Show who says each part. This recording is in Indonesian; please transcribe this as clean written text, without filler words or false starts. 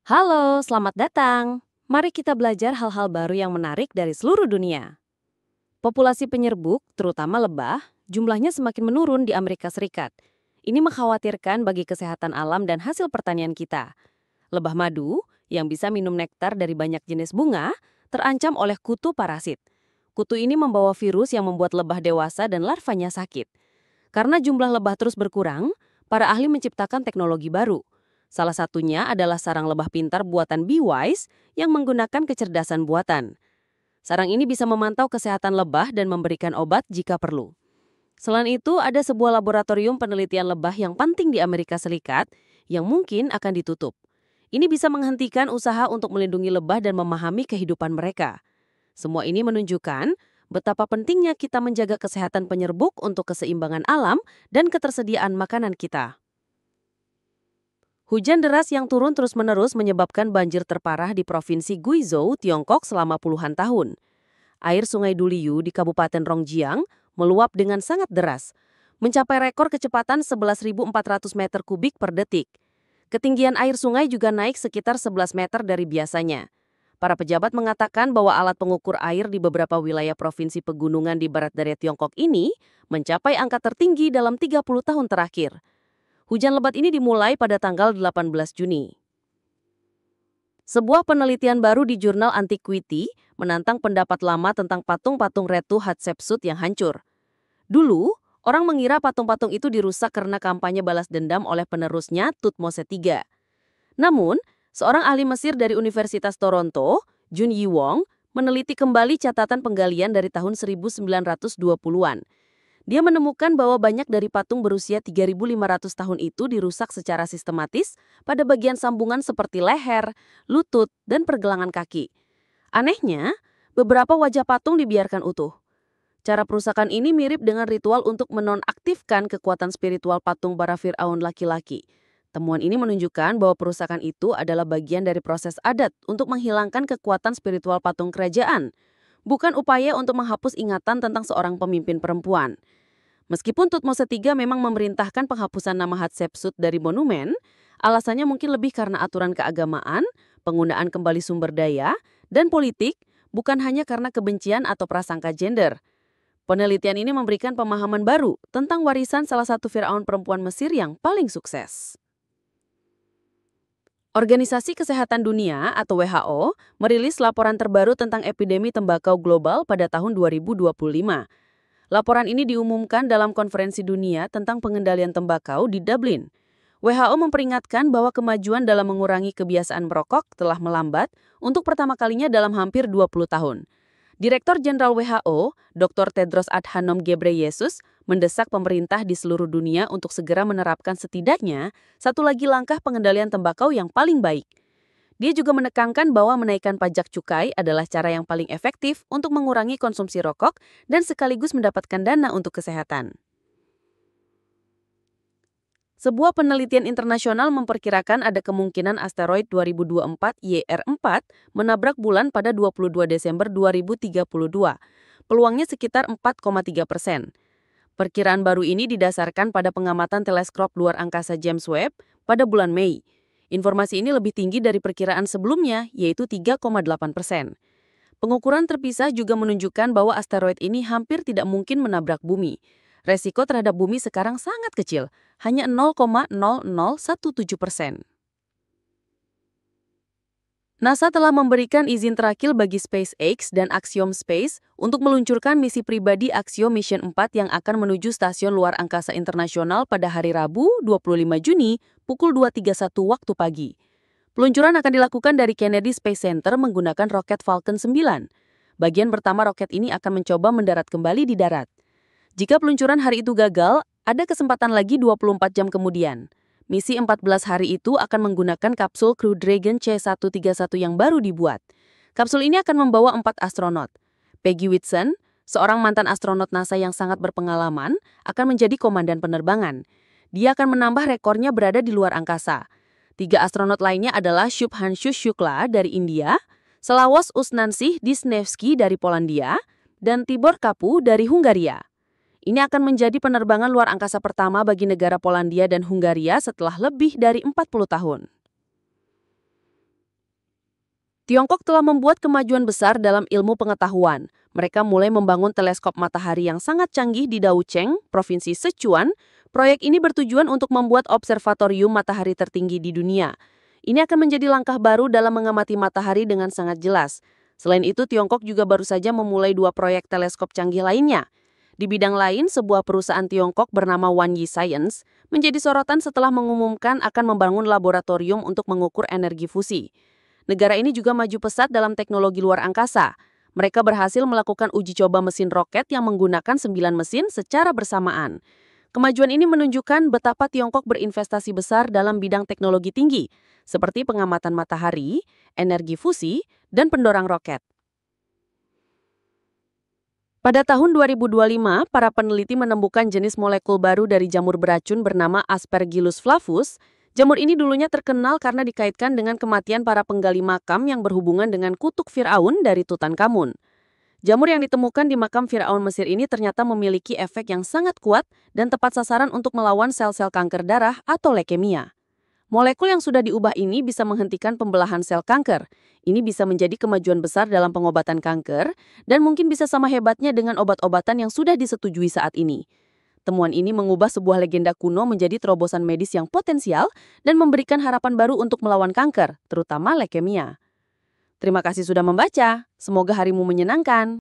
Speaker 1: Halo, selamat datang. Mari kita belajar hal-hal baru yang menarik dari seluruh dunia. Populasi penyerbuk, terutama lebah, jumlahnya semakin menurun di Amerika Serikat. Ini mengkhawatirkan bagi kesehatan alam dan hasil pertanian kita. Lebah madu, yang bisa minum nektar dari banyak jenis bunga, terancam oleh kutu parasit. Kutu ini membawa virus yang membuat lebah dewasa dan larvanya sakit. Karena jumlah lebah terus berkurang, para ahli menciptakan teknologi baru. Salah satunya adalah sarang lebah pintar buatan Beewise yang menggunakan kecerdasan buatan. Sarang ini bisa memantau kesehatan lebah dan memberikan obat jika perlu. Selain itu, ada sebuah laboratorium penelitian lebah yang penting di Amerika Serikat yang mungkin akan ditutup. Ini bisa menghentikan usaha untuk melindungi lebah dan memahami kehidupan mereka. Semua ini menunjukkan betapa pentingnya kita menjaga kesehatan penyerbuk untuk keseimbangan alam dan ketersediaan makanan kita. Hujan deras yang turun terus-menerus menyebabkan banjir terparah di Provinsi Guizhou, Tiongkok selama puluhan tahun. Air Sungai Duliu di Kabupaten Rongjiang meluap dengan sangat deras, mencapai rekor kecepatan 11.400 meter kubik per detik. Ketinggian air sungai juga naik sekitar 11 meter dari biasanya. Para pejabat mengatakan bahwa alat pengukur air di beberapa wilayah provinsi pegunungan di barat daya Tiongkok ini mencapai angka tertinggi dalam 30 tahun terakhir. Hujan lebat ini dimulai pada tanggal 18 Juni. Sebuah penelitian baru di jurnal Antiquity menantang pendapat lama tentang patung-patung Retu Hatshepsut yang hancur. Dulu, orang mengira patung-patung itu dirusak karena kampanye balas dendam oleh penerusnya Thutmose III. Namun, seorang ahli Mesir dari Universitas Toronto, Jun Yi Wong, meneliti kembali catatan penggalian dari tahun 1920-an. Dia menemukan bahwa banyak dari patung berusia 3.500 tahun itu dirusak secara sistematis pada bagian sambungan seperti leher, lutut, dan pergelangan kaki. Anehnya, beberapa wajah patung dibiarkan utuh. Cara perusakan ini mirip dengan ritual untuk menonaktifkan kekuatan spiritual patung para Fir'aun laki-laki. Temuan ini menunjukkan bahwa perusakan itu adalah bagian dari proses adat untuk menghilangkan kekuatan spiritual patung kerajaan, bukan upaya untuk menghapus ingatan tentang seorang pemimpin perempuan. Meskipun Thutmose III memang memerintahkan penghapusan nama Hatshepsut dari monumen, alasannya mungkin lebih karena aturan keagamaan, penggunaan kembali sumber daya, dan politik, bukan hanya karena kebencian atau prasangka gender. Penelitian ini memberikan pemahaman baru tentang warisan salah satu Firaun perempuan Mesir yang paling sukses. Organisasi Kesehatan Dunia atau WHO merilis laporan terbaru tentang epidemi tembakau global pada tahun 2025. Laporan ini diumumkan dalam konferensi dunia tentang pengendalian tembakau di Dublin. WHO memperingatkan bahwa kemajuan dalam mengurangi kebiasaan merokok telah melambat untuk pertama kalinya dalam hampir 20 tahun. Direktur Jenderal WHO, Dr. Tedros Adhanom Ghebreyesus, mendesak pemerintah di seluruh dunia untuk segera menerapkan setidaknya satu lagi langkah pengendalian tembakau yang paling baik. Dia juga menekankan bahwa menaikkan pajak cukai adalah cara yang paling efektif untuk mengurangi konsumsi rokok dan sekaligus mendapatkan dana untuk kesehatan. Sebuah penelitian internasional memperkirakan ada kemungkinan asteroid 2024 YR4 menabrak bulan pada 22 Desember 2032. Peluangnya sekitar 4,3%. Perkiraan baru ini didasarkan pada pengamatan teleskop luar angkasa James Webb pada bulan Mei. Informasi ini lebih tinggi dari perkiraan sebelumnya, yaitu 3,8%. Pengukuran terpisah juga menunjukkan bahwa asteroid ini hampir tidak mungkin menabrak bumi. Resiko terhadap bumi sekarang sangat kecil, hanya 0,0017%. NASA telah memberikan izin terakhir bagi SpaceX dan Axiom Space untuk meluncurkan misi pribadi Axiom Mission 4 yang akan menuju Stasiun Luar Angkasa Internasional pada hari Rabu, 25 Juni, pukul 2.31 waktu pagi. Peluncuran akan dilakukan dari Kennedy Space Center menggunakan roket Falcon 9. Bagian pertama roket ini akan mencoba mendarat kembali di darat. Jika peluncuran hari itu gagal, ada kesempatan lagi 24 jam kemudian. Misi 14 hari itu akan menggunakan kapsul Crew Dragon C131 yang baru dibuat. Kapsul ini akan membawa 4 astronot. Peggy Whitson, seorang mantan astronot NASA yang sangat berpengalaman, akan menjadi komandan penerbangan. Dia akan menambah rekornya berada di luar angkasa. 3 astronot lainnya adalah Shubhanshu Shukla dari India, Selawos Usnansih Disnevsky dari Polandia, dan Tibor Kapu dari Hungaria. Ini akan menjadi penerbangan luar angkasa pertama bagi negara Polandia dan Hungaria setelah lebih dari 40 tahun. Tiongkok telah membuat kemajuan besar dalam ilmu pengetahuan. Mereka mulai membangun teleskop matahari yang sangat canggih di Daocheng, Provinsi Sichuan. Proyek ini bertujuan untuk membuat observatorium matahari tertinggi di dunia. Ini akan menjadi langkah baru dalam mengamati matahari dengan sangat jelas. Selain itu, Tiongkok juga baru saja memulai 2 proyek teleskop canggih lainnya. Di bidang lain, sebuah perusahaan Tiongkok bernama Wanyi Science menjadi sorotan setelah mengumumkan akan membangun laboratorium untuk mengukur energi fusi. Negara ini juga maju pesat dalam teknologi luar angkasa. Mereka berhasil melakukan uji coba mesin roket yang menggunakan 9 mesin secara bersamaan. Kemajuan ini menunjukkan betapa Tiongkok berinvestasi besar dalam bidang teknologi tinggi, seperti pengamatan matahari, energi fusi, dan pendorang roket. Pada tahun 2025, para peneliti menemukan jenis molekul baru dari jamur beracun bernama Aspergillus flavus. Jamur ini dulunya terkenal karena dikaitkan dengan kematian para penggali makam yang berhubungan dengan kutuk Firaun dari Tutankhamun. Jamur yang ditemukan di makam Firaun Mesir ini ternyata memiliki efek yang sangat kuat dan tepat sasaran untuk melawan sel-sel kanker darah atau leukemia. Molekul yang sudah diubah ini bisa menghentikan pembelahan sel kanker. Ini bisa menjadi kemajuan besar dalam pengobatan kanker dan mungkin bisa sama hebatnya dengan obat-obatan yang sudah disetujui saat ini. Temuan ini mengubah sebuah legenda kuno menjadi terobosan medis yang potensial dan memberikan harapan baru untuk melawan kanker, terutama leukemia. Terima kasih sudah membaca. Semoga harimu menyenangkan.